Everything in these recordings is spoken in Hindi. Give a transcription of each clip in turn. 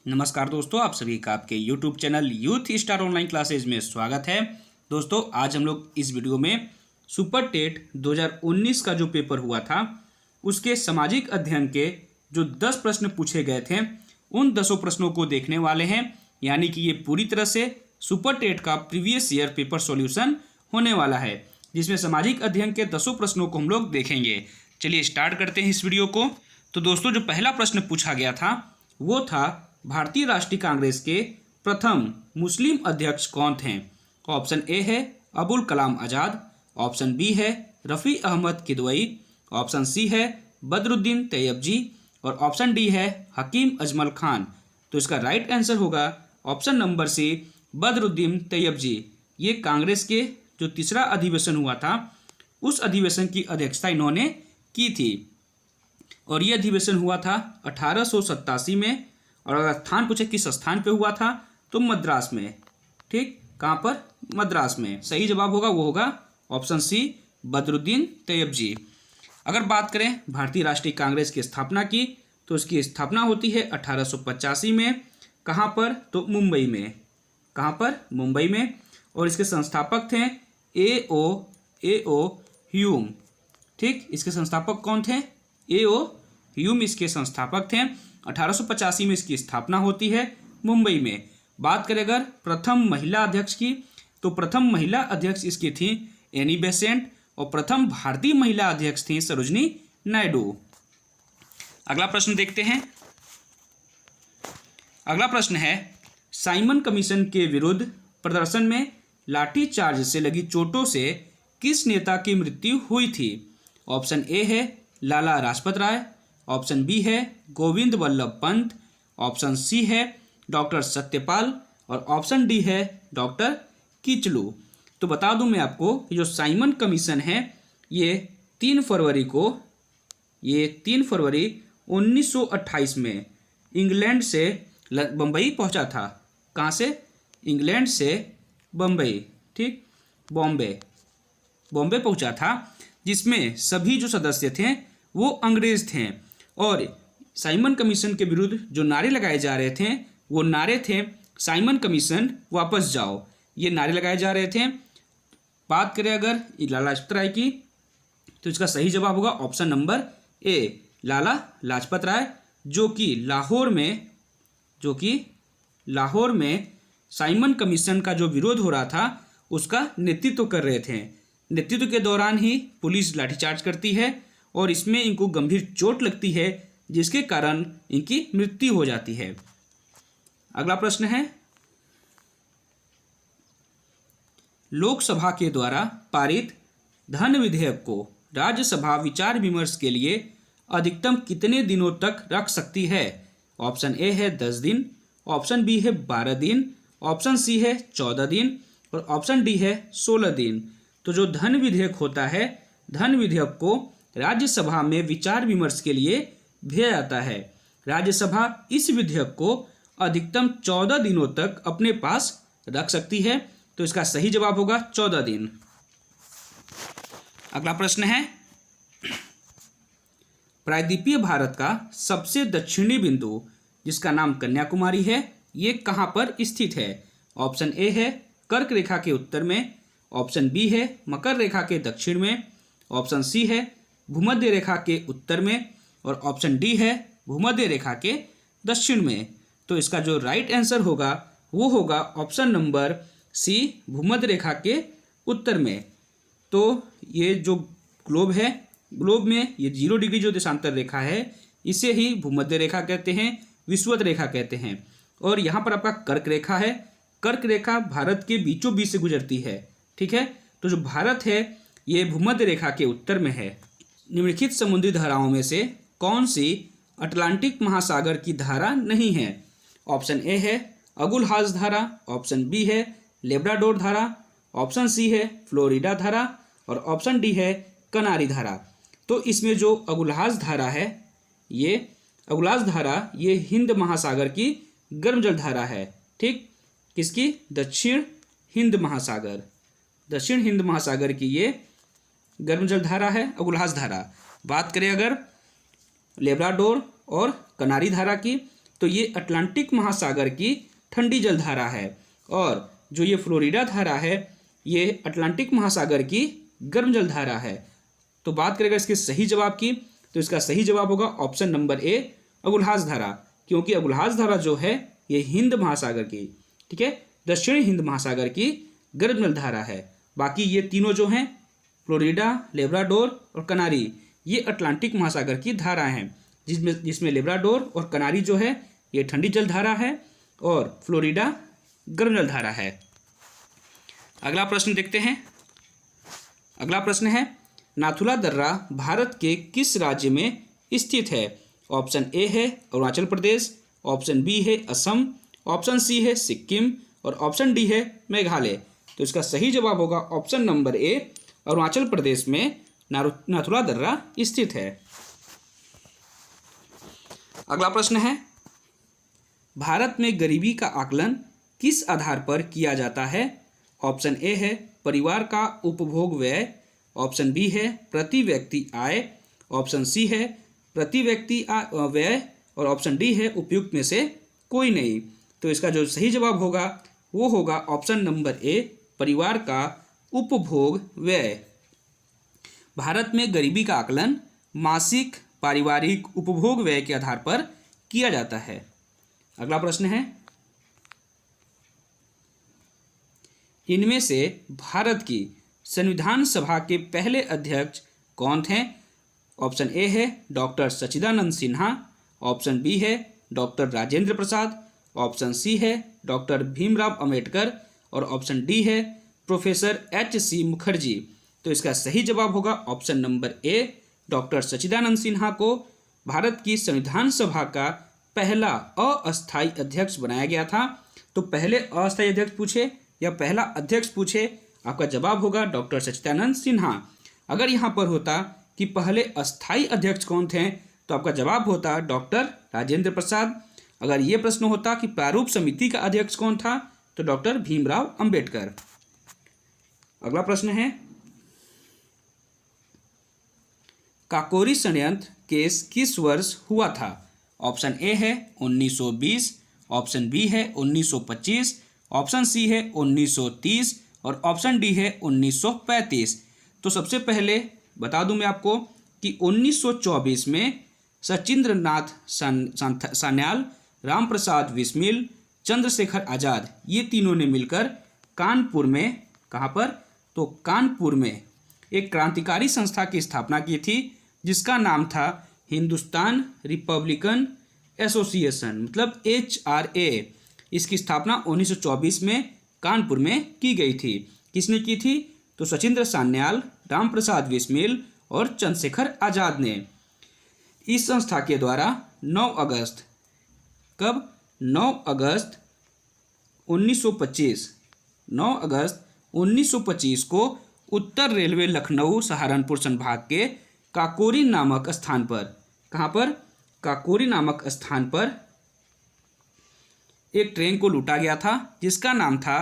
नमस्कार दोस्तों, आप सभी का आपके YouTube channel youth star online classes में स्वागत है। दोस्तों, आज हम लोग इस वीडियो में सुपर टेट 2019 का जो पेपर हुआ था उसके सामाजिक अध्ययन के जो 10 प्रश्न पूछे गए थे उन 10 प्रश्नों को देखने वाले हैं। यानी कि ये पूरी तरह से सुपर टेट का प्रीवियस ईयर पेपर सॉल्यूशन होने वाला है, जिसमें सामाजिक अध्ययन के 10 प्रश्नों को हम लोग देखेंगे। चलिए स्टार्ट करते हैं इस वीडियो को। तो दोस्तों, जो पहला प्रश्न पूछा गया था वो था भारतीय राष्ट्रीय कांग्रेस के प्रथम मुस्लिम अध्यक्ष कौन थे। ऑप्शन ए है अबुल कलाम आज़ाद, ऑप्शन बी है रफ़ी अहमद किदवई, ऑप्शन सी है बदरुद्दीन तैयबजी और ऑप्शन डी है हकीम अजमल खान। तो इसका राइट आंसर होगा option number C, Badruddin Tyabji. ये कांग्रेस के जो तीसरा अधिवेशन हुआ था उस अधिवेशन की अध्यक्षता इन्होंने की थी और ये अधिवेशन हुआ था 1887 में। और अगर स्थान पूछे किस स्थान पे हुआ था तो मद्रास में। ठीक, कहाँ पर? मद्रास में। सही जवाब होगा वो होगा ऑप्शन सी, बदरुद्दीन तैयबजी। अगर बात करें भारतीय राष्ट्रीय कांग्रेस की स्थापना की तो इसकी स्थापना होती है 1885 में। कहाँ पर? तो मुंबई में। कहाँ पर? मुंबई में। और इसके संस्थापक थे ए ओ ह्यूम। ठीक, इसके संस्थापक कौन थे? ए.ओ. ह्यूम इसके संस्थापक थे। 1885 में इसकी स्थापना होती है मुंबई में। बात करें अगर प्रथम महिला अध्यक्ष की तो प्रथम महिला अध्यक्ष इसकी थी एनी बेसेंट और प्रथम भारतीय महिला अध्यक्ष थी सरोजनी नायडू। अगला प्रश्न देखते हैं। अगला प्रश्न है, साइमन कमीशन के विरुद्ध प्रदर्शन में लाठीचार्ज से लगी चोटों से किस नेता की मृत्यु हुई थी। ऑप्शन ए है लाला लाजपत राय, ऑप्शन बी है गोविंद वल्लभ पंत, ऑप्शन सी है डॉक्टर सत्यपाल और ऑप्शन डी है डॉक्टर किचलू। तो बता दूं मैं आपको कि जो साइमन कमीशन है ये 3 फरवरी 1928 में इंग्लैंड से बम्बई पहुंचा था। कहाँ से? इंग्लैंड से बम्बई। ठीक, बॉम्बे पहुंचा था, जिसमें सभी जो सदस्य थे वो अंग्रेज थे। और साइमन कमीशन के विरुद्ध जो नारे लगाए जा रहे थे वो नारे थे साइमन कमीशन वापस जाओ। ये नारे लगाए जा रहे थे। बात करें अगर लाला लाजपत राय की तो इसका सही जवाब होगा option number A, Lala Lajpat Rai, जो कि लाहौर में साइमन कमीशन का जो विरोध हो रहा था उसका नेतृत्व कर रहे थे। नेतृत्व के दौरान ही पुलिस लाठीचार्ज करती है और इसमें इनको गंभीर चोट लगती है, जिसके कारण इनकी मृत्यु हो जाती है। अगला प्रश्न है, लोकसभा के द्वारा पारित धन विधेयक को राज्यसभा विचार विमर्श के लिए अधिकतम कितने दिनों तक रख सकती है। ऑप्शन ए है 10 दिन, ऑप्शन बी है 12 दिन, ऑप्शन सी है 14 दिन और ऑप्शन डी है 16 दिन। तो जो धन विधेयक होता है, धन विधेयक को राज्यसभा में विचार विमर्श के लिए भेजा जाता है। राज्यसभा इस विधेयक को अधिकतम 14 दिनों तक अपने पास रख सकती है। तो इसका सही जवाब होगा 14 दिन। अगला प्रश्न है, प्रायद्वीपीय भारत का सबसे दक्षिणी बिंदु जिसका नाम कन्याकुमारी है, ये कहाँ पर स्थित है। ऑप्शन ए है कर्क रेखा के उत्तर में, ऑप्शन बी है मकर रेखा के दक्षिण में, ऑप्शन सी है भूमध्य रेखा के उत्तर में और ऑप्शन डी है भूमध्य रेखा के दक्षिण में। तो इसका जो राइट आंसर होगा वो होगा ऑप्शन नंबर सी, भूमध्य रेखा के उत्तर में। तो ये जो ग्लोब है, ग्लोब में ये 0 डिग्री जो देशांतर रेखा है इसे ही भूमध्य रेखा कहते हैं, विषुवत रेखा कहते हैं। और यहाँ पर आपका कर्क रेखा है। कर्क रेखा भारत के बीचों बीच से गुजरती है। ठीक है, तो जो भारत है ये भूमध्य रेखा के उत्तर में है। निम्नलिखित समुद्री धाराओं में से कौन सी अटलांटिक महासागर की धारा नहीं है। ऑप्शन ए है अगुलहाज धारा, ऑप्शन बी है लेब्राडोर धारा, ऑप्शन सी है फ्लोरिडा धारा और ऑप्शन डी है कनारी धारा। तो इसमें जो अगुलहाज धारा है, ये अगुलहाज धारा ये हिंद महासागर की गर्म जल धारा है। ठीक, किसकी? दक्षिण हिंद महासागर की ये गर्म जल धारा है अगुलहाज धारा। बात करें अगर लेब्राडोर और कनारी धारा की तो ये अटलांटिक महासागर की ठंडी जलधारा है, और जो ये फ्लोरिडा धारा है ये अटलांटिक महासागर की गर्म जलधारा है। तो बात करेगा इसके सही जवाब की, तो इसका सही जवाब होगा ऑप्शन नंबर ए, अगुलहास धारा, क्योंकि अगुलहास धारा जो है ये हिंद महासागर की, ठीक है, दक्षिणी हिंद महासागर की गर्म जलधारा है। बाकी ये तीनों जो हैं फ्लोरिडा, लेब्राडोर और कनारी, ये अटलांटिक महासागर की धारा हैं, जिसमें लेब्राडोर और कनारी जो है ये ठंडी जलधारा है और फ्लोरिडा गर्म जलधारा है। अगला प्रश्न देखते हैं। अगला प्रश्न है, नाथुला दर्रा भारत के किस राज्य में स्थित है? ऑप्शन ए है अरुणाचल प्रदेश, ऑप्शन बी है असम, ऑप्शन सी है सिक्किम और ऑप्शन डी है मेघालय। तो इसका सही जवाब होगा option number A, Arunachal Pradesh में नाथुला दर्रा स्थित है। अगला प्रश्न है, भारत में गरीबी का आकलन किस आधार पर किया जाता है? ऑप्शन ए है परिवार का उपभोग व्यय, ऑप्शन बी है प्रति व्यक्ति आय, ऑप्शन सी है प्रति व्यक्ति व्यय और ऑप्शन डी है उपयुक्त में से कोई नहीं। तो इसका जो सही जवाब होगा वो होगा ऑप्शन नंबर ए, परिवार का उपभोग व्यय। भारत में गरीबी का आकलन मासिक पारिवारिक उपभोग व्यय के आधार पर किया जाता है। अगला प्रश्न है, इनमें से भारत की संविधान सभा के पहले अध्यक्ष कौन थे? ऑप्शन ए है डॉक्टर सच्चिदानंद सिन्हा, ऑप्शन बी है doctor Rajendra Prasad, option C है डॉक्टर भीमराव अंबेडकर और ऑप्शन डी है प्रोफेसर एच.सी. मुखर्जी। तो इसका सही जवाब होगा ऑप्शन नंबर ए, डॉक्टर सच्चिदानंद सिन्हा को भारत की संविधान सभा का पहला अस्थायी अध्यक्ष बनाया गया था। तो पहले अस्थायी अध्यक्ष पूछे या पहला अध्यक्ष पूछे, आपका जवाब होगा डॉक्टर सच्चिदानंद सिन्हा। अगर यहाँ पर होता कि पहले अस्थायी अध्यक्ष कौन थे तो आपका जवाब होता डॉक्टर राजेंद्र प्रसाद। अगर ये प्रश्न होता कि प्रारूप समिति का अध्यक्ष कौन था तो डॉक्टर भीमराव अंबेडकर। अगला प्रश्न है, काकोरी षड्यंत्र केस किस वर्ष हुआ था? ऑप्शन ए है 1920, ऑप्शन बी है 1925, ऑप्शन सी है 1930 और ऑप्शन डी है 1935। तो सबसे पहले बता दूं मैं आपको कि 1924 में सचिंद्र नाथ सान्याल, राम प्रसाद बिस्मिल, चंद्रशेखर आज़ाद, ये तीनों ने मिलकर कानपुर में, कहाँ पर? तो कानपुर में एक क्रांतिकारी संस्था की स्थापना की थी जिसका नाम था हिंदुस्तान रिपब्लिकन एसोसिएशन, मतलब HRA। इसकी स्थापना 1924 में कानपुर में की गई थी। किसने की थी? तो सचिंद्र सान्याल, राम प्रसाद बिस्मिल और चंद्रशेखर आज़ाद ने। इस संस्था के द्वारा 9 अगस्त, कब? 9 अगस्त 1925, 9 अगस्त 1925 को उत्तर रेलवे लखनऊ सहारनपुर संभाग के काकोरी नामक स्थान पर, कहाँ पर? काकोरी नामक स्थान पर एक ट्रेन को लूटा गया था जिसका नाम था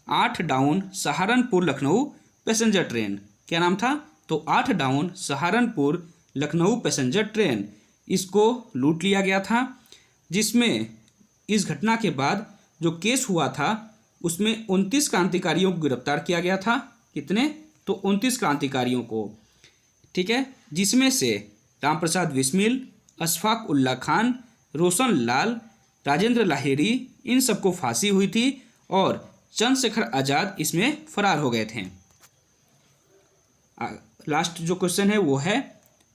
8 down Saharanpur Lucknow passenger train. क्या नाम था? तो 8 down Saharanpur Lucknow passenger train. इसको लूट लिया गया था, जिसमें इस घटना के बाद जो केस हुआ था उसमें 29 क्रांतिकारियों को गिरफ्तार किया गया था। कितने? तो 29 क्रांतिकारियों को, ठीक है, जिसमें से राम प्रसाद बिस्मिल, अशफाक उल्ला खान, रोशन लाल, राजेंद्र लाहिरी, इन सबको फांसी हुई थी और चंद्रशेखर आज़ाद इसमें फरार हो गए थे। लास्ट जो क्वेश्चन है वो है,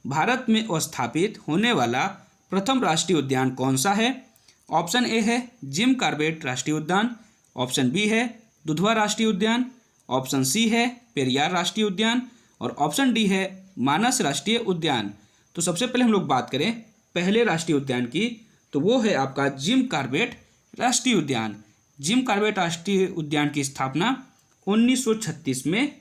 भारत में स्थापित होने वाला प्रथम राष्ट्रीय उद्यान कौन सा है? ऑप्शन ए है जिम कॉर्बेट राष्ट्रीय उद्यान, ऑप्शन बी है दुधवा राष्ट्रीय उद्यान, ऑप्शन सी है पेरियार राष्ट्रीय उद्यान और ऑप्शन डी है मानस राष्ट्रीय उद्यान। तो सबसे पहले हम लोग बात करें पहले राष्ट्रीय उद्यान की, तो वो है आपका जिम कॉर्बेट राष्ट्रीय उद्यान। जिम कॉर्बेट राष्ट्रीय उद्यान की स्थापना 1936 में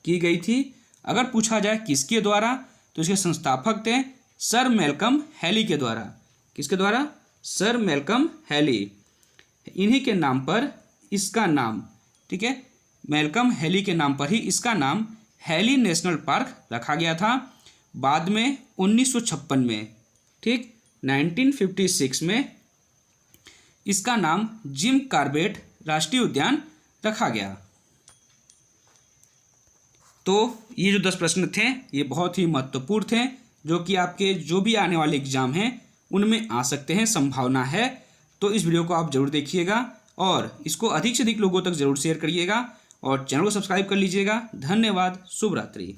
की गई थी। अगर पूछा जाए किसके द्वारा, तो इसके संस्थापक थे सर मैल्कम हैली के द्वारा। किसके द्वारा? Sir Malcolm Hailey. इन्हीं के नाम पर इसका नाम, ठीक है, मैल्कम हैली के नाम पर ही इसका नाम हैली नेशनल पार्क रखा गया था। बाद में 1956 में, ठीक, 1956 में इसका नाम जिम कॉर्बेट राष्ट्रीय उद्यान रखा गया। तो ये जो 10 प्रश्न थे ये बहुत ही महत्वपूर्ण थे, जो कि आपके जो भी आने वाले एग्जाम हैं उनमें आ सकते हैं, संभावना है। तो इस वीडियो को आप जरूर देखिएगा और इसको अधिक से अधिक लोगों तक जरूर शेयर करिएगा और चैनल को सब्सक्राइब कर लीजिएगा। धन्यवाद। शुभ रात्रि।